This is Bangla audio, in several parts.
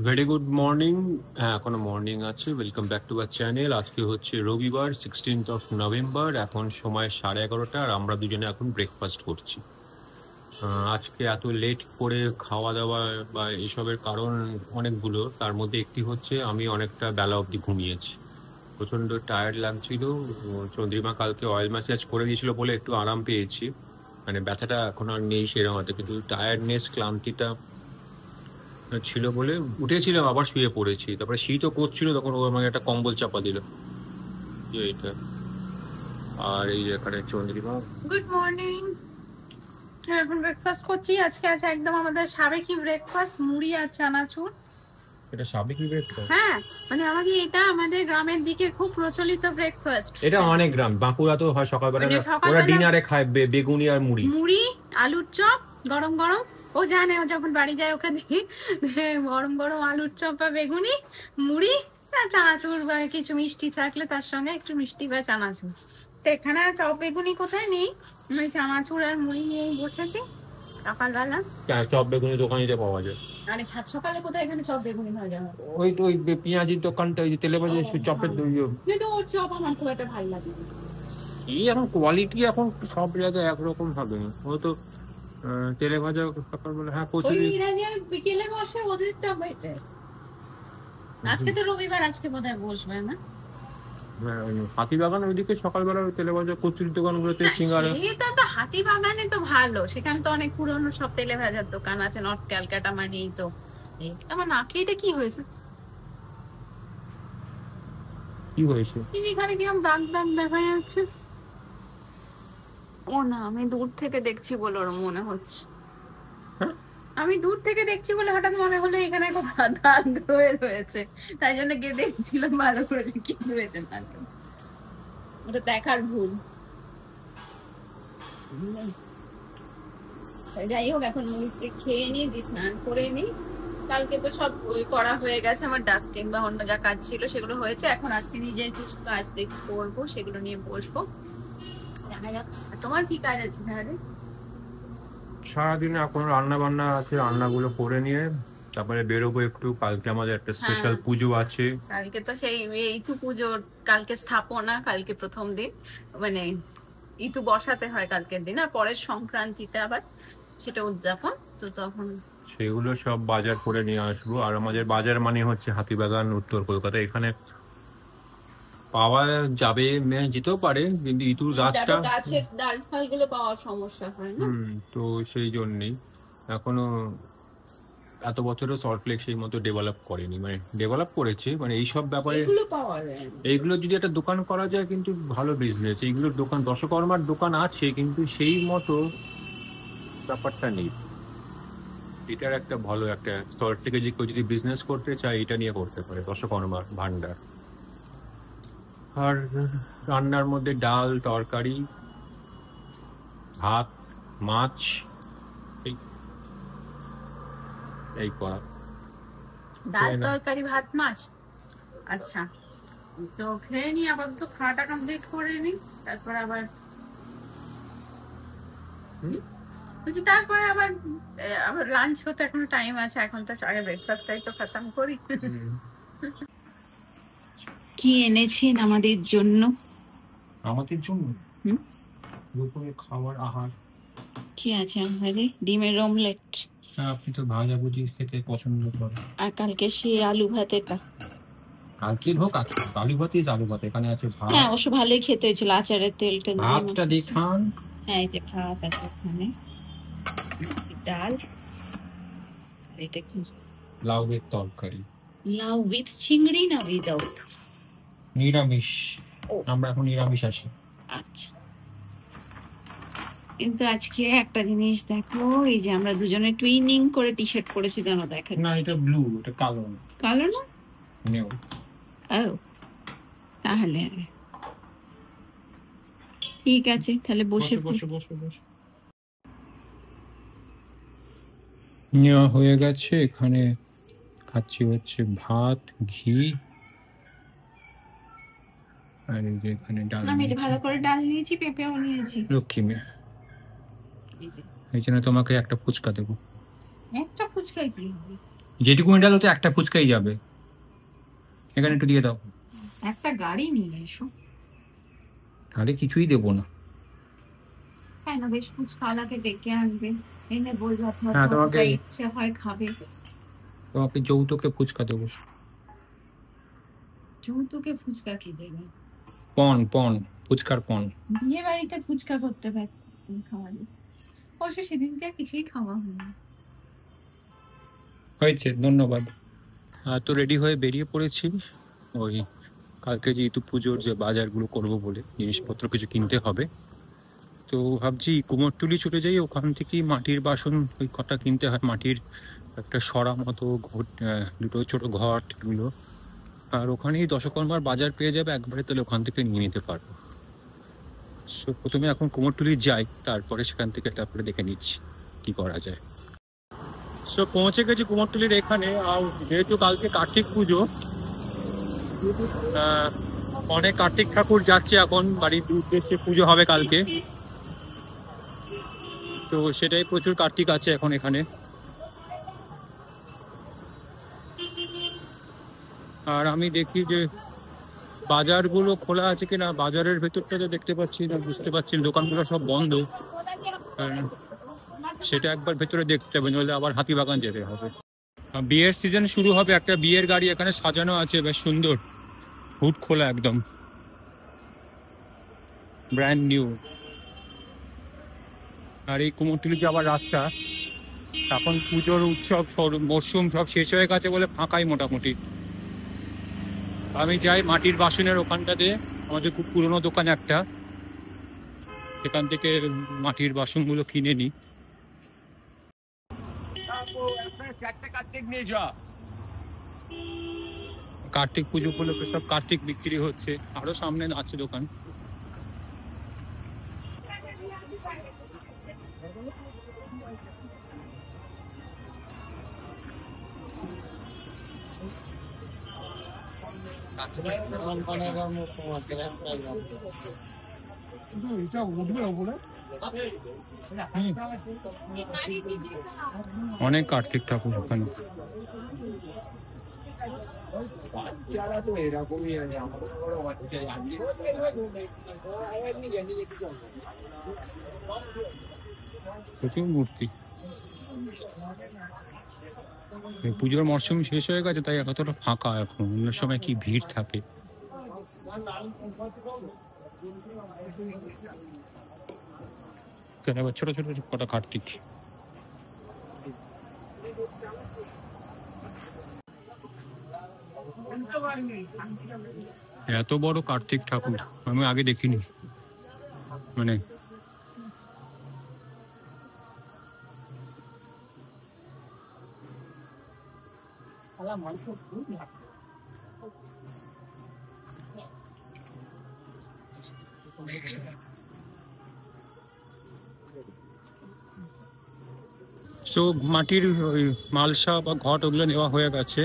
Very good morning. হ্যাঁ, এখনো মর্নিং আছে। Welcome back to our channel. আজকে হচ্ছে রবিবার 16th নভেম্বর। এখন সময় 11:30 আর আমরা দুজনে এখন ব্রেকফাস্ট করছি। আজকে এত লেট করে খাওয়া দাওয়া বা এসবের কারণ অনেকগুলো। তার মধ্যে একটি হচ্ছে আমি অনেকটা বেলা অবধি ঘুমিয়েছি, প্রচণ্ড টায়ার্ড লাগছিল। চন্দ্রিমা কালকে অয়েল ম্যাসাজ করে দিয়েছিল বলে একটু আরাম পেয়েছি, মানে ব্যথাটা এখন আর নেই সেরকম হয়তো, কিন্তু টায়ার্ডনেস ক্লান্তিটা ছিল বলে উঠেছিলাম, আবার শুয়ে পড়েছি। তারপরে শীতও করছিল, তখন ও আমাকে একটা কম্বল চাপা দিল, যে এটা। আর এই যে এখানে চন্দ্রিমা। Good morning. এখন ব্রেকফাস্ট করছি। আজকে আছে একদম আমাদের সাবেকি ব্রেকফাস্ট, মুড়ি আর চানাচুর। এটা সাবেকি ব্রেকফাস্ট? হ্যাঁ, মানে এটা আমাদের গ্রামের দিকে খুব প্রচলিত ব্রেকফাস্ট। এটা অনেক গ্রাম, বাঁকুড়া তো হয় সকালবেলা, মানে ওরা সকালবেলা ডিনারে খায় বেগুনি আর মুড়ি। মুড়ি, আলুর চপ গরম গরম। ও জানে, ও যখন বাড়ি যায় ওকে দিই গরম গরম আলুর চপ বা বেগুনি, মুড়ি আর চানাচুর বা কিছু মিষ্টি থাকলে তার সঙ্গে একটু মিষ্টি বা চানাচুর। তো এখানে আর চপ বেগুনি কোথায় নেই, ওই চানাচুর আর মুড়ি নিয়েই বসেছি সকালবেলা। চপ বেগুনি দোকানিতে পাওয়া যায়। আরে সাত সকালে কোথায় এখানে চপ বেগুনি ভাজা হয়? ওই তো ওই পেঁয়াজির দোকানটা, ওই যে তেলে ভাজা চপের। কিন্তু ওর চপ আমার খুব একটা ভালো লাগে না। এই এখন কোয়ালিটি এখন সব জায়গায় একরকম হবে না। ও তো তেলে ভাজা সকালবেলা, হ্যাঁ ওই কচুরি। এরা যে বিকেলে বসে ওদেরটা বেটার। আজকে তো রবিবার, আজকে বোধহয় বসবে না। হাতিবাগান ওইদিকে সকালবেলা ওই তেলে ভাজা কচুরির দোকানগুলোতে সিঙ্গারা। সেটা তো হাতিবাগানে তো ভালো, সেখানে তো অনেক পুরনো সব তেলে ভাজার দোকান আছে, নর্থ ক্যালকাটা মানে। এই তো আমার নাকে এটা কি হয়েছে? কি হয়েছে? এখানে কিরকম দাগ দাগ দেখা যাচ্ছে। ও না, আমি দূর থেকে দেখছি বলে ওর মনে হচ্ছে। হ্যাঁ? আমি দূর থেকে দেখছি বলে হঠাৎ মনে হলো এখানে একটা দাগ হয়ে রয়েছে, তাই জন্য গিয়ে দেখছিলাম ভালো করেছে কি হয়েছে না। ওটা দেখার ভুল। যাই হোক, এখন মুড়িটা খেয়ে নিই, দিয়ে স্নান করে নিই। কালকে তো সব করা হয়ে গেছে, আমার ডাস্টিং বা অন্য যা কাজ ছিল সেগুলো হয়েছে। এখন আজকে নিজের কিছু কাজ করবো, সেগুলো নিয়ে বসবো। দেখা যাক তোমার কি কাজ আছে তাহলে। সারাদিনে এখন রান্না বান্না আছে, রান্নাগুলো করে নিয়ে তারপরে বেরোবো একটু। কালকে আমাদের একটা স্পেশাল পুজো আছে। কালকে তো সেই ইতু পুজোর, কালকে স্থাপনা, কালকে প্রথম দিন, মানে ইতু বসাতে হয় কালকের দিন, আর পরের সংক্রান্তিতে আবার সেটা উদযাপন। তো তখন সেগুলো সব বাজার করে নিয়ে আসবো। আর আমাদের বাজার মানে হচ্ছে হাতিবাগান, উত্তর কলকাতা। এখানে পাওয়া যাবে, যেতেও পারে, কিন্তু ইতুর গাছটা, গাছের ডাল ফাল গুলো পাওয়ার সমস্যা হয় না। তো সেই জন্যেই এখনো এত বছরও সল্টলেক সেই মতো ডেভেলপ করেনি, মানে ডেভেলপ করেছে, মানে এইসব ব্যাপারে এইগুলো যদি একটা দোকান করা যায় কিন্তু ভালো বিজনেস। এইগুলোর দোকান, দশকর্মার দোকান আছে, কিন্তু সেই মতো ব্যাপারটা নেই। এটার একটা ভালো একটা স্তর থেকে যে কেউ যদি বিজনেস করতে চায়, এটা নিয়ে করতে পারে, দশকর্মার ভান্ডার। আর রান্নার মধ্যে ডাল, তরকারি, ভাত, মাছ, এই করা। ডাল তরকারি ভাত মাছ। আচ্ছা, তো খেয়ে নি, আবার তো খাওয়াটা কমপ্লিট করে নি, তারপর আবার তারপরে আবার আবার লাঞ্চ হতে এখনো টাইম আছে। এখন তো আগে ব্রেকফাস্টটাই তো খতম করি। কি এনেছেন আমাদের জন্য? আমাদের জন্য দুপুরে খাবার আহার কি আছে আমাদের? ডিমের অমলেট। আপনি তো ভাজাভুজি খেতে পছন্দ করেন। আর কালকে সেই আলু ভাতেটা। কালকের হোক আলু ভাত, আলু ভাত। এখানে আছে ভাত। হ্যাঁ, অবশ্য ভালোই খেতে হয়েছিল, আচারের তেলটা দিয়ে। ভাতটা দেখান। হ্যাঁ, এই যে ভাত আছে এখানে, ডাল, এটা কি? লাউয়ের তরকারি। লাউ উইথ চিংড়ি না উইদাউট? নিরামিষ। আমরা এখন নিরামিষ আসি। আচ্ছা, কিন্তু আজকে একটা জিনিস দেখো, এই যে আমরা দুজনে টুইনিং করে টি শার্ট পরেছি, জানো দেখাচ্ছি। না, এটা ব্লু, এটা কালো। কালো না? নেও। ও, তাহলে ঠিক আছে, তাহলে বসে বসে বসে বসে নেওয়া হয়ে গেছে। এখানে খাচ্ছি হচ্ছে ভাত, ঘি, আর এই যে এখানে ডাল। আমি ভালো করে ডাল নিয়েছি, পেঁপেও নিয়েছি। লক্ষ্মী মেয়ে, এই জন্য তোমাকে একটা ফুচকা দেবো। একটা ফুচকা কি হবে? যেটুকু মেটাল হতে একটা ফুচকাই যাবে, এখানে একটু দিয়ে দাও। একটা গাড়ি নিয়ে এসো। আরে কিছুই দেবো না। কেন, বেশ ফুচকাওয়ালাকে ডেকে আনবে, এনে বলবে হ্যাঁ, তোমাকে ইচ্ছে হয় খাবে। তোমাকে যৌতুকে ফুচকা দেবো। যৌতুকে ফুচকা কি দেবে? পন ফুচকার পন। বিয়ে বাড়িতে ফুচকা করতে খাওয়াবে। অবশ্য সেদিনকে কিছুই খাওয়া হয়নি। হয়েছে, ধন্যবাদ। তো রেডি হয়ে বেরিয়ে পড়েছি ওই কালকে যেহেতু পুজোর যে বাজারগুলো করব বলে জিনিসপত্র কিছু কিনতে হবে। তো ভাবছি কুমোরটুলি ছুটে যাই, ওখান থেকেই মাটির বাসন ওই কটা কিনতে হয়, মাটির একটা সরা মতো দুটো ছোট ঘট এগুলো, আর ওখানেই দশকর্মার বাজার পেয়ে যাবে একবারে, তাহলে ওখান থেকে নিয়ে নিতে পারবো। সো প্রথমে এখন কুমোরটুলি যাই, তারপরে সেখান থেকে তারপরে দেখে নিচ্ছি কি করা যায়। সো পৌঁছে গেছি কুমোরটুলির এখানে। আর যেহেতু কালকে কার্তিক পুজো, অনেক কার্তিক ঠাকুর যাচ্ছে এখন বাড়ির উদ্দেশ্যে, পুজো হবে কালকে, তো সেটাই প্রচুর কার্তিক আছে এখন এখানে। আর আমি দেখি যে বাজারগুলো খোলা আছে কিনা, বাজারের ভেতরটাতে দেখতে পাচ্ছি না, বুঝতে পারছি দোকানগুলো সব বন্ধ। সেটা একবার ভেতরে দেখতে হবে, নইলে আবার হাতিবাগান যেতে হবে। বিয়ের সিজন শুরু হবে, একটা বিয়ের গাড়ি এখানে সাজানো আছে বেশ সুন্দর, হুড খোলা একদম, ব্র্যান্ড নিউ। আর এই কুমোরটুলি যাওয়ার রাস্তা, এখন পুজোর উৎসব মরশুম সব শেষ হয়ে গেছে বলে ফাঁকাই মোটামুটি। আমি যাই মাটির বাসনের ওখানটাতে, আমাদের খুব পুরনো দোকান একটা, সেখান থেকে মাটির বাসনগুলো কিনে নিই। কার্তিক পুজো উপলক্ষে সব কার্তিক বিক্রি হচ্ছে, আরো সামনে আছে দোকান। অনেক কার্তিক ঠাকুর ওখানে। প্রচুর মূর্তি, পুজোর মরশুম শেষ হয়ে গেছে তাই এতটা ফাঁকা, এখন অন্য সময় কি ভিড় থাকে। ছোট ছোট কটা কার্তিক। এত বড় কার্তিক ঠাকুর আমি আগে দেখিনি, মানে সো মাটির ওই মালসা বা ঘট ওগুলো নেওয়া হয়ে গেছে।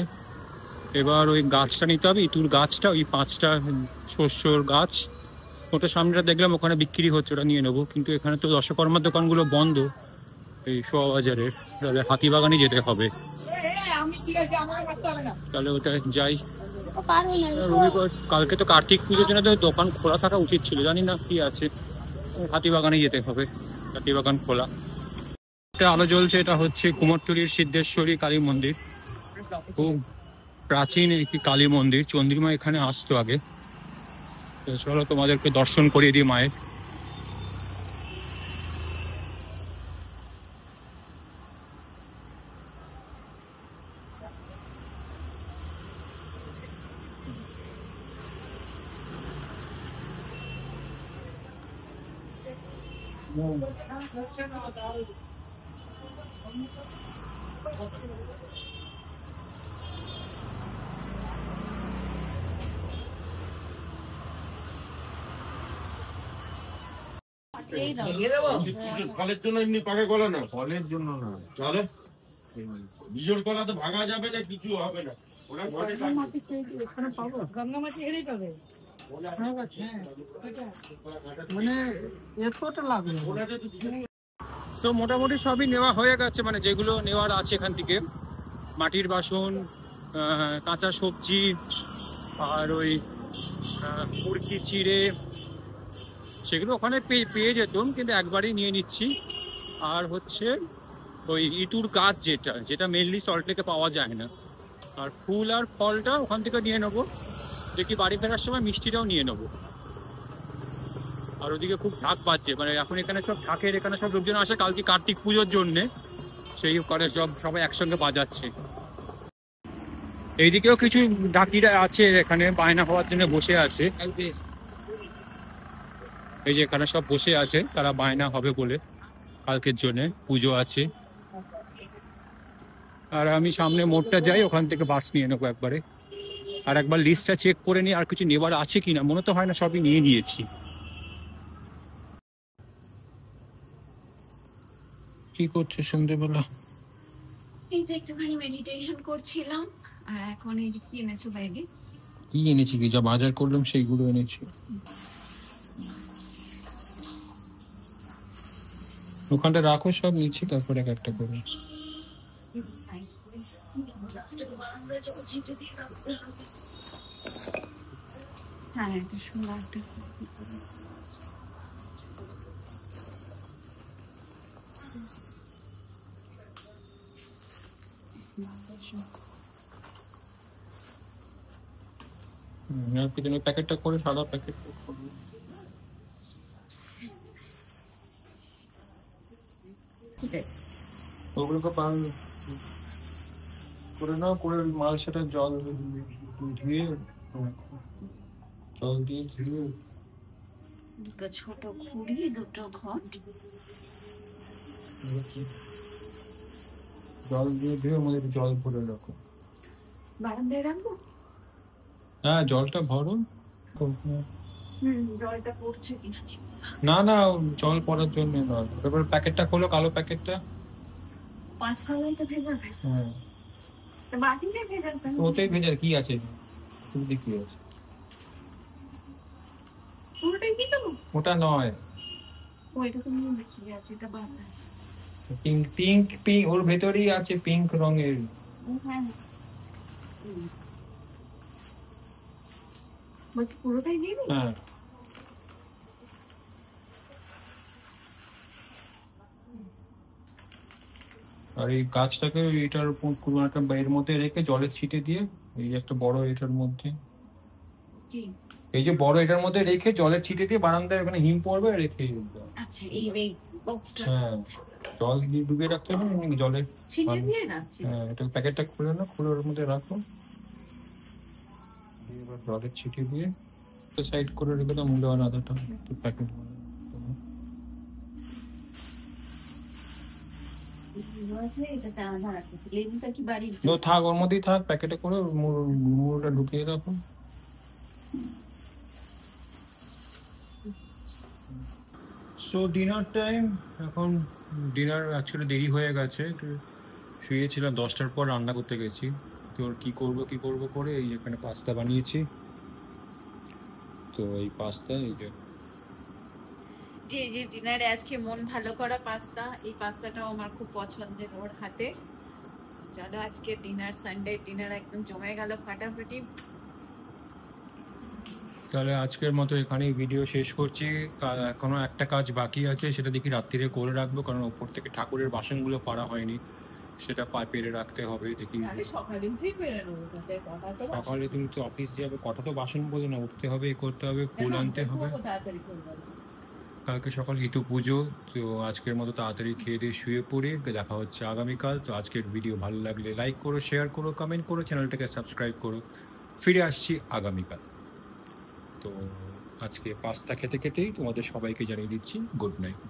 এবার ওই গাছটা নিতে হবে, ইতুর গাছটা, ওই 5টা শস্যর গাছ, ওটা সামনেটা দেখলাম ওখানে বিক্রি হচ্ছে, ওটা নিয়ে নেবো। কিন্তু এখানে তো দশকর্মার দোকানগুলো বন্ধ এই শোয়া বাজারের, তাহলে হাতিবাগানই যেতে হবে, তাহলে ওটা যাই। রবিবার কালকে তো কার্তিক পুজোর জন্য তো দোকান খোলা থাকা উচিত ছিল, জানি না কি আছে, হাতিবাগানে যেতে হবে, হাতিবাগান খোলা। একটা আলো জ্বলছে, এটা হচ্ছে কুমোরটুলির সিদ্ধেশ্বরী কালী মন্দির, খুব প্রাচীন একটি কালী মন্দির, চন্দ্রিমা এখানে আসতো আগে। চলো তোমাদেরকে দর্শন করিয়ে দিই মায়ের। ফলের জন্য এমনি পাকা কলা না, ফলের জন্য না, তাহলে বিজোড় কলা তো ভাঙা যাবে না, কিছু হবে না। সো মোটামুটি সবই নেওয়া হয়ে গেছে, মানে যেগুলো নেওয়ার আছে এখান থেকে। মাটির বাসন, কাঁচা সবজি, আর ওই মুরগি চিড়ে, সেগুলো ওখানে পেয়ে যেতাম, কিন্তু একবারই নিয়ে নিচ্ছি। আর হচ্ছে ওই ইঁতুর গাছ, যেটা মেনলি সল্টলেকে পাওয়া যায় না। আর ফুল আর ফলটা ওখান থেকে নিয়ে নেবো, দেখি বাড়ি ফেরার সময় মিষ্টিটাও নিয়ে নেবো। আর ওদিকে খুব ঢাক বাজছে, মানে এখন এখানে সব ঢাকের এখানে সব লোকজন আসে কালকে কার্তিক পুজোর জন্যে, সেই করে সবাই একসঙ্গে বাজাচ্ছে। এইদিকেও কিছু ঢাকিরা আছে এখানে, বায়না হওয়ার জন্য বসে আছে। এই যে এখানে সব বসে আছে, তারা বায়না হবে বলে কালকের জন্য পুজো আছে। আর আমি সামনে মোড়টা যাই, ওখান থেকে বাস নিয়ে নেবো একবারে। আর একবার লিস্টটা চেক করে নিই আর কিছু নেবার আছে কিনা, মনে তো হয় না সবই নিয়ে নিয়েছি। কি করছো সন্ধ্যেবেলা? এই যে একটুখানি মেডিটেশন করছিলাম। আর এখন এই যে কি এনেছো ব্যাগে? কি এনেছি? কি যা বাজার করলাম সেইগুলো এনেছি। ওখানটা রাখো, সব নিচ্ছি, তারপরে এক একটা করে। হ্যাঁ, এটা সুন্দর একটা পিছনে প্যাকেটটা করে, সাদা প্যাকেট ওগুলোকে করে নাও, করে মাল সেটা জল ধুয়ে দুটো ছোট খুঁড়ি, দুটো ঘট, জল দিয়ে ধুয়ে মধ্যে জল ভরে রাখো। বারান্দায় রাখবো? হ্যাঁ, জলটা ভরো। জলটা পড়ছে কিনা? না না, জল পড়ার জন্য নয়। তারপর প্যাকেটটা খোলো, কালো প্যাকেটটা। 5 কালারটা ভেজাবে? হ্যাঁ, বাটিতে ভেজাবে? ওতেই ভেজার কি আছে, তুমি কি আছে? পুরোটাই কি দেবো? ওটা নয়, ওইটা তো নিয়ে বেশি আছে, এটা বাটা। পিঙ্ক পিঙ্ক পিঙ্ক ওর ভেতরেই আছে, পিঙ্ক রঙের। হ্যাঁ, বলছি পুরোটাই দিয়ে দিই? হ্যাঁ, আর এই গাছটাকে এটার কোনো একটা এর মধ্যে রেখে জলের ছিটে দিয়ে, এই যে একটা বড় এটার মধ্যে, এই যে বড় এটার মধ্যে রেখে জলের ছিটে দিয়ে বারান্দায় ওখানে হিম পড়বে রেখে। আচ্ছা, এই বক্সটা? হ্যাঁ, জল দিয়ে ডুবিয়ে রাখতে হবে নাকি জলে ছিটে দিয়ে রাখছি? হ্যাঁ, এটা প্যাকেটটা খুলে না, খুলে ওর মধ্যে রাখো, এবার জলের ছিটে দিয়ে সাইড করে রেখে দাও। মূল্যবান আদাটা প্যাকেট থাক, ওর মধ্যেই থাক, প্যাকেটে করে মুড়োটা ঢুকিয়ে রাখো। সো ডিনার টাইম এখন। ডিনার আজকে দেরি হয়ে গেছে, একটু শুয়েছিলাম, 10টার পর রান্না করতে গেছি। তো কি করব করে এই এখানে পাস্তা বানিয়েছি। তো এই পাস্তা, এই যে ডিনারে আজকে মন ভালো করা পাস্তা, এই পাস্তাটাও আমার খুব পছন্দের ওর হাতে। চলো আজকে ডিনার, সানডে ডিনার একদম জমে গেল ফাটাফাটি। তাহলে আজকের মতো এখানেই ভিডিও শেষ করছি। এখনো একটা কাজ বাকি আছে, সেটা দেখি রাত্রিরে করে রাখবো, কারণ ওপর থেকে ঠাকুরের বাসনগুলো পাড়া হয়নি, সেটা পেরে রাখতে হবে। দেখি সকালে তুমি তো অফিস যাবে, কটা তো বাসন বলে না, উঠতে হবে, করতে হবে, ফুল আনতে হবে। কালকে সকাল হিতু পুজো, তো আজকের মতো তাড়াতাড়ি খেয়ে দিয়ে শুয়ে পড়ি। দেখা হচ্ছে আগামীকাল। তো আজকের ভিডিও ভালো লাগলে লাইক করো, শেয়ার করো, কমেন্ট করো, চ্যানেলটাকে সাবস্ক্রাইব করো। ফিরে আসছি আগামীকাল। তো আজকে পাস্তা খেতে খেতেই তোমাদের সবাইকে জানিয়ে দিচ্ছি গুড নাইট।